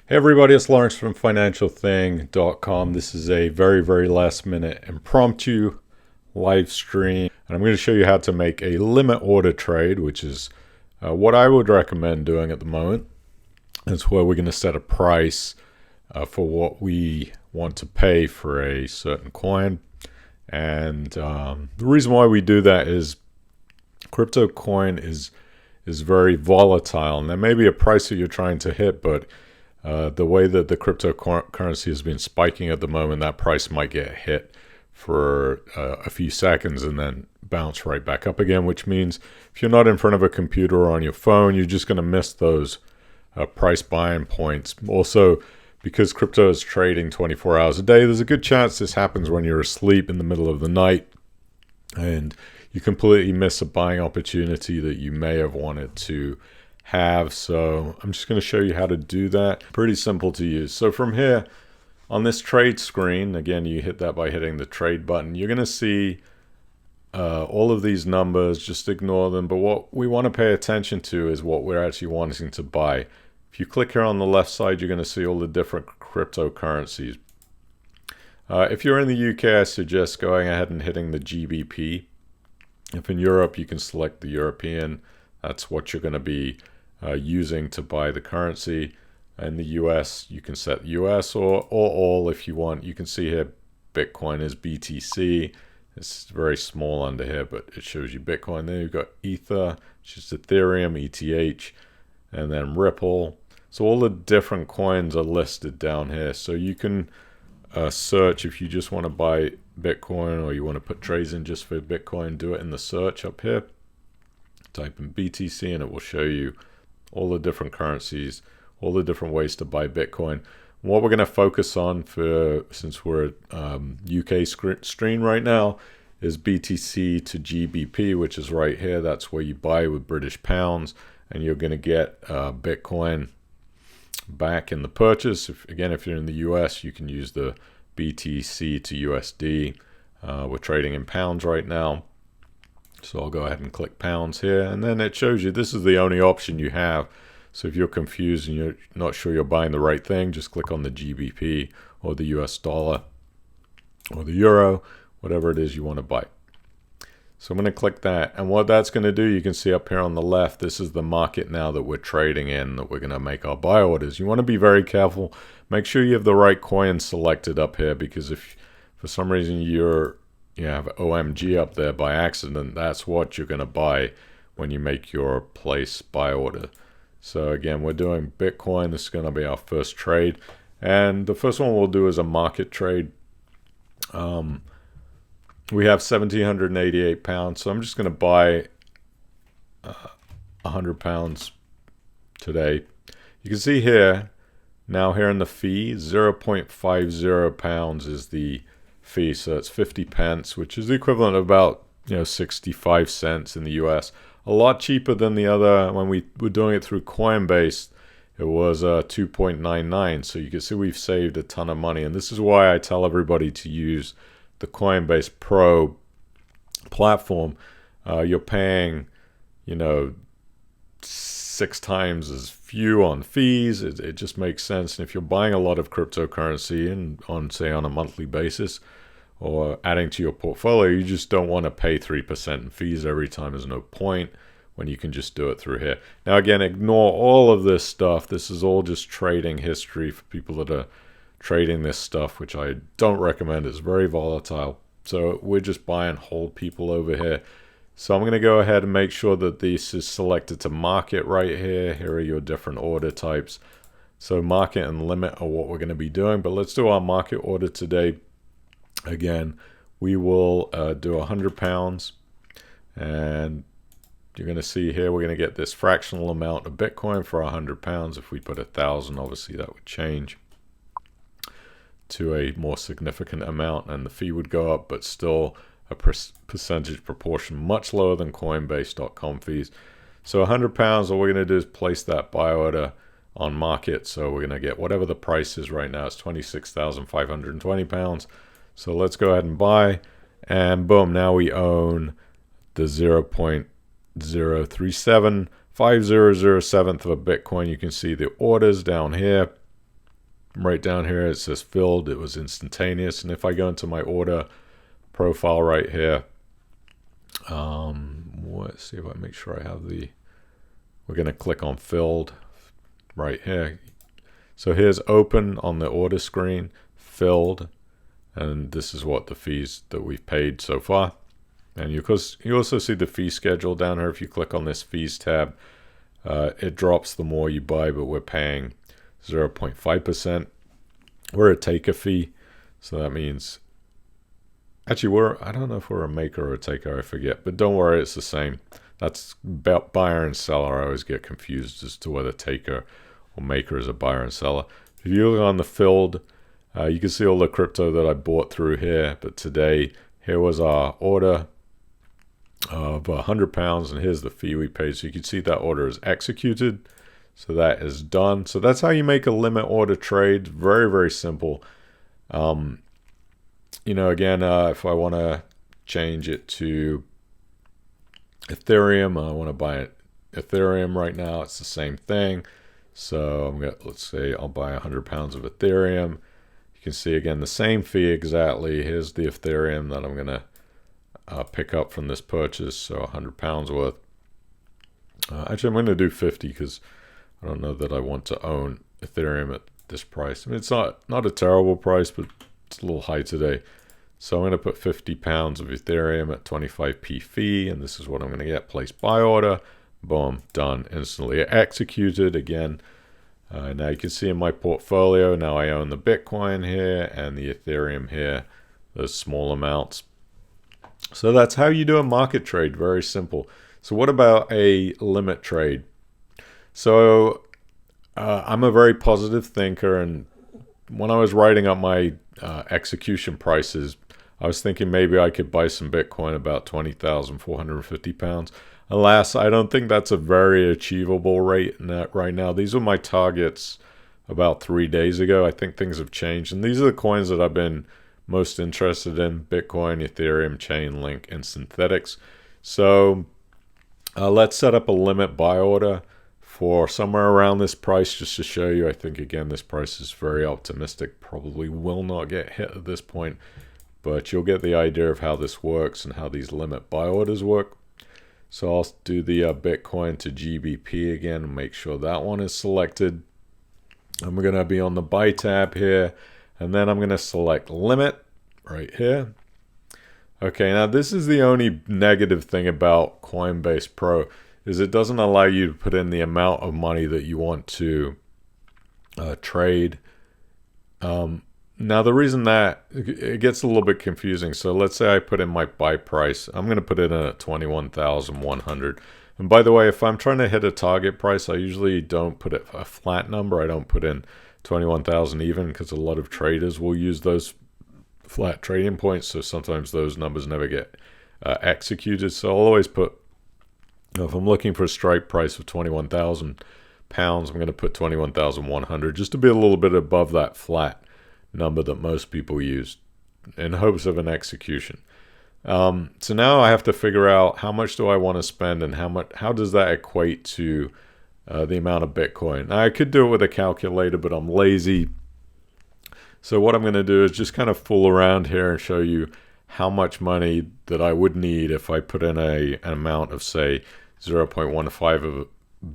Hey everybody, it's Lawrence from financialthing.com. This is a very last minute impromptu live stream. And I'm going to show you how to make a limit order trade, which is what I would recommend doing at the moment. It's where we're going to set a price for what we want to pay for a certain coin. And the reason why we do that is crypto coin is very volatile. And there may be a price that you're trying to hit, but the way that the cryptocurrency has been spiking at the moment, that price might get hit for a few seconds and then bounce right back up again, which means if you're not in front of a computer or on your phone, you're just going to miss those price buying points. Also, because crypto is trading 24 hours a day, there's a good chance this happens when you're asleep in the middle of the night and you completely miss a buying opportunity that you may have wanted to have. So I'm just going to show you how to do that. Pretty simple to use. So from here on this trade screen, again, you hit that by hitting the trade button. You're going to see all of these numbers. Just ignore them. But what we want to pay attention to is what we're actually wanting to buy. If you click here on the left side, you're going to see all the different cryptocurrencies. If you're in the UK, I suggest going ahead and hitting the GBP. If in Europe, you can select the European. That's what you're going to be using to buy the currency. In the US, you can set US or all if you want. You can see here Bitcoin is BTC. It's very small under here, but it shows you Bitcoin. Then you've got Ether, which is Ethereum, ETH, and then Ripple. So all the different coins are listed down here. So you can search if you just want to buy Bitcoin or you want to put trades in just for Bitcoin. Do it in the search up here. Type in BTC and it will show you all the different currencies, all the different ways to buy Bitcoin. What we're going to focus on since we're UK stream right now is BTC to GBP, which is right here. That's where you buy with British pounds and you're going to get Bitcoin back in the purchase. If you're in the US, you can use the BTC to USD. We're trading in pounds right now. So I'll go ahead and click pounds here, and then it shows you this is the only option you have. So if you're confused and you're not sure you're buying the right thing, just click on the GBP or the US dollar or the euro, whatever it is you want to buy. So I'm going to click that, and what that's going to do, you can see up here on the left, this is the market now that we're trading in, that we're going to make our buy orders. You want to be very careful. Make sure you have the right coin selected up here, because if for some reason you have OMG up there by accident, that's what you're going to buy when you make your place buy order. So again, we're doing Bitcoin. This is going to be our first trade. And the first one we'll do is a market trade. We have 1,788 pounds. So I'm just going to buy 100 pounds today. You can see here, now here in the fee, 0.50 pounds is the fee. So it's 50 pence, which is the equivalent of about 65 cents in the US. A lot cheaper than the other. When we were doing it through Coinbase, it was 2.99. So you can see we've saved a ton of money. And this is why I tell everybody to use the Coinbase Pro platform. You're paying 6 times as few on fees. It just makes sense. And if you're buying a lot of cryptocurrency on a monthly basis or adding to your portfolio, you just don't want to pay 3% in fees every time. There's no point when you can just do it through here. Now again, ignore all of this stuff. This is all just trading history for people that are trading this stuff, which I don't recommend. It's very volatile. So we're just buy and hold people over here. So I'm going to go ahead and make sure that this is selected to market right here. Here are your different order types. So market and limit are what we're going to be doing. But let's do our market order today. Again, we will do 100 pounds. And you're going to see here we're going to get this fractional amount of Bitcoin for 100 pounds. If we put 1,000, obviously that would change to a more significant amount and the fee would go up, but still a percentage proportion much lower than Coinbase.com fees. So 100 pounds, all we're going to do is place that buy order on market. So we're going to get whatever the price is right now. It's 26,520 pounds. So let's go ahead and buy, and boom, now we own the 0.0375007th of a Bitcoin. You can see the orders down here. right down here, it says filled. It was instantaneous. And if I go into my order profile right here, let's see if I make sure I have we're going to click on filled right here. So here's open on the order screen, filled, and this is what the fees that we've paid so far. And you also see the fee schedule down here. If you click on this fees tab, it drops the more you buy, but we're paying 0.5%. We're a taker fee, so that means actually I don't know if we're a maker or a taker, I forget, but don't worry, it's the same. That's about buyer and seller. I always get confused as to whether taker or maker is a buyer and seller. If you look on the filled, you can see all the crypto that I bought through here. But today, here was our order of £100, and here's the fee we paid. So you can see that order is executed. So that is done. So that's how you make a limit order trade. Very, very simple. Again, if I want to change it to Ethereum, I want to buy Ethereum right now. It's the same thing. So let's say I'll buy £100 of Ethereum. You can see again the same fee exactly. Here's the Ethereum that I'm gonna pick up from this purchase. So £100 worth. Actually, I'm going to do 50 because I don't know that I want to own Ethereum at this price. I mean, it's not a terrible price, but it's a little high today. So I'm going to put £50 of Ethereum at 25p fee, and this is what I'm going to get. Place buy order. Boom, done, instantly executed. Again, now you can see in my portfolio, now I own the Bitcoin here and the Ethereum here, those small amounts. So that's how you do a market trade, very simple. So what about a limit trade? So I'm a very positive thinker, and when I was writing up my execution prices, I was thinking maybe I could buy some Bitcoin about £20,450. Alas, I don't think that's a very achievable rate right now. These were my targets about 3 days ago. I think things have changed, and these are the coins that I've been most interested in: Bitcoin, Ethereum, Chainlink, and Synthetics. So let's set up a limit buy order for somewhere around this price, just to show you. I think, again, this price is very optimistic. Probably will not get hit at this point, but you'll get the idea of how this works and how these limit buy orders work. So I'll do the Bitcoin to GBP again and make sure that one is selected. I'm going to be on the buy tab here, and then I'm going to select limit right here. Okay, now this is the only negative thing about Coinbase Pro, is it doesn't allow you to put in the amount of money that you want to trade. Now, the reason that it gets a little bit confusing, so let's say I put in my buy price. I'm going to put it in at 21,100. And by the way, if I'm trying to hit a target price, I usually don't put it a flat number. I don't put in 21,000 even, because a lot of traders will use those flat trading points. So sometimes those numbers never get executed. So I'll always put, if I'm looking for a strike price of £21,000, I'm going to put 21,100 just to be a little bit above that flat number that most people use in hopes of an execution. So now I have to figure out how much do I want to spend, and how does that equate to the amount of Bitcoin. Now, I could do it with a calculator, but I'm lazy. So what I'm going to do is just kind of fool around here and show you how much money that I would need if I put in an amount of, say, 0.15 of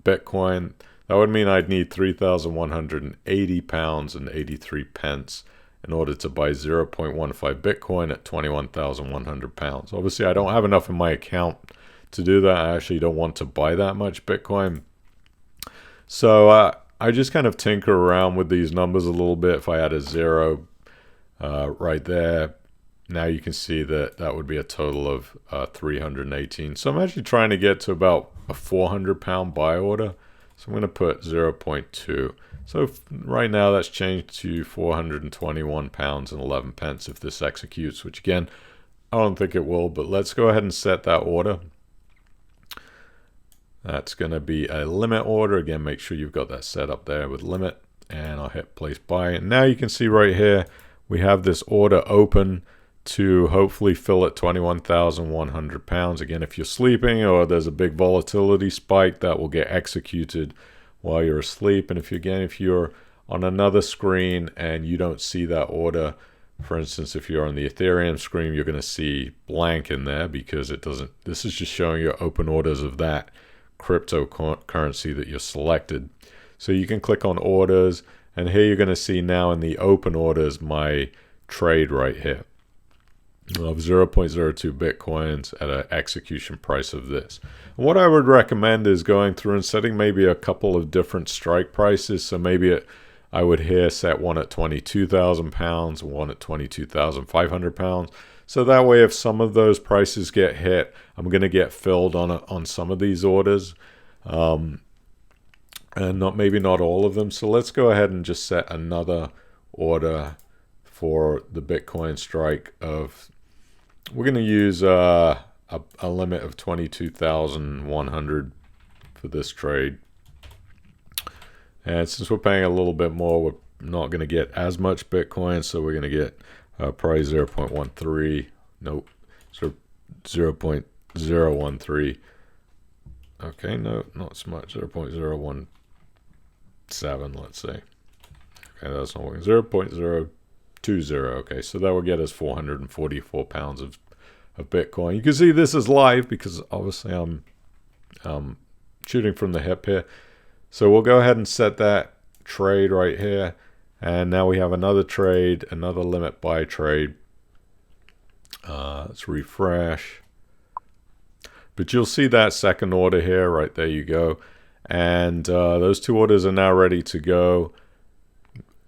Bitcoin. That would mean I'd need £3,180 and 83 pence in order to buy 0.15 Bitcoin at £21,100. Obviously, I don't have enough in my account to do that. I actually don't want to buy that much Bitcoin. So I just kind of tinker around with these numbers a little bit. If I add a zero right there, now you can see that that would be a total of 318. So I'm actually trying to get to about a £400 buy order. So I'm going to put 0.2. So right now that's changed to £421 and 11 pence if this executes, which again, I don't think it will, but let's go ahead and set that order. That's going to be a limit order. Again, make sure you've got that set up there with limit, and I'll hit place buy. And now you can see right here, we have this order open to hopefully fill at £21,100. Again, if you're sleeping or there's a big volatility spike, that will get executed while you're asleep. And if you're on another screen and you don't see that order, for instance, if you're on the Ethereum screen, you're going to see blank in there because it doesn't, this is just showing you open orders of that cryptocurrency that you selected. So you can click on orders, and here you're going to see now in the open orders my trade right here of 0.02 Bitcoins at an execution price of this. And what I would recommend is going through and setting maybe a couple of different strike prices. So maybe I would here set one at 22,000 pounds, one at 22,500 pounds. So that way, if some of those prices get hit, I'm going to get filled on some of these orders, and maybe not all of them. So let's go ahead and just set another order for the Bitcoin strike of, we're going to use a limit of 22,100 for this trade. And since we're paying a little bit more, we're not going to get as much Bitcoin, so we're going to get probably 0.13. Nope, so 0.013. Okay, no, not so much. 0.017, let's say. Okay, that's not working. 0.020. Okay, so that will get us 444 pounds of Bitcoin. You can see this is live because obviously I'm shooting from the hip here. So we'll go ahead and set that trade right here. And now we have another trade, another limit buy trade. Let's refresh. But you'll see that second order here, right there you go. And those two orders are now ready to go.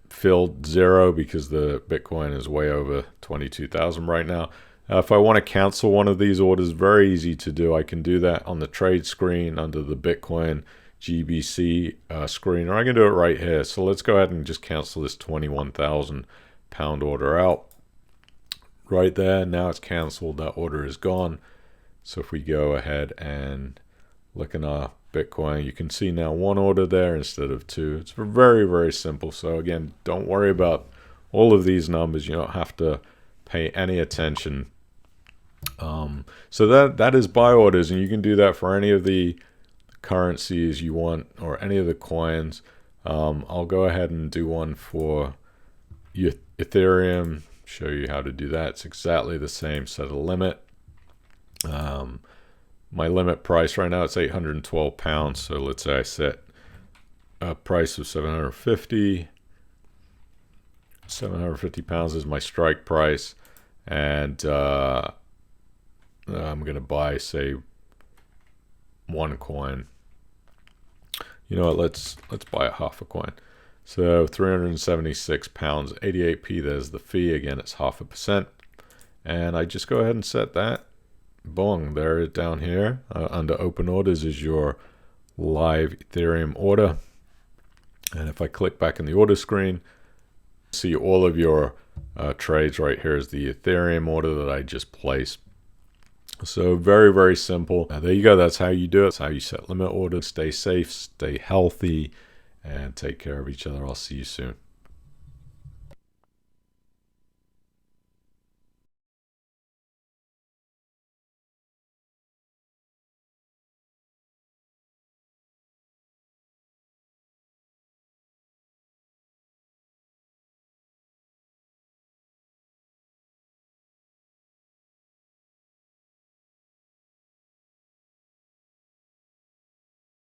Filled 0 because the Bitcoin is way over 22,000 right now. If I want to cancel one of these orders, very easy to do. I can do that on the trade screen under the Bitcoin GBC screen, or I can do it right here. So let's go ahead and just cancel this 21,000 pound order out. Right there, now it's canceled. That order is gone. So if we go ahead and look in our Bitcoin, you can see now one order there instead of two. It's very, very simple. So again, don't worry about all of these numbers. You don't have to pay any attention. So that is buy orders, and you can do that for any of the currencies you want or any of the coins. I'll go ahead and do one for Ethereum, show you how to do that. It's exactly the same. Set a limit. My limit price right now, it's 812 pounds. So let's say I set a price of 750. 750 pounds is my strike price. And I'm going to buy, say, one coin. You know what, let's buy a half a coin. So 376 pounds, 88p, there's the fee. Again, it's 0.5%. And I just go ahead and set that. Boom, there it down here. Under open orders is your live Ethereum order. And if I click back in the order screen, see all of your trades right here is the Ethereum order that I just placed. So very, very simple. There you go. That's how you do it. That's how you set limit orders. Stay safe, stay healthy, and take care of each other. I'll see you soon.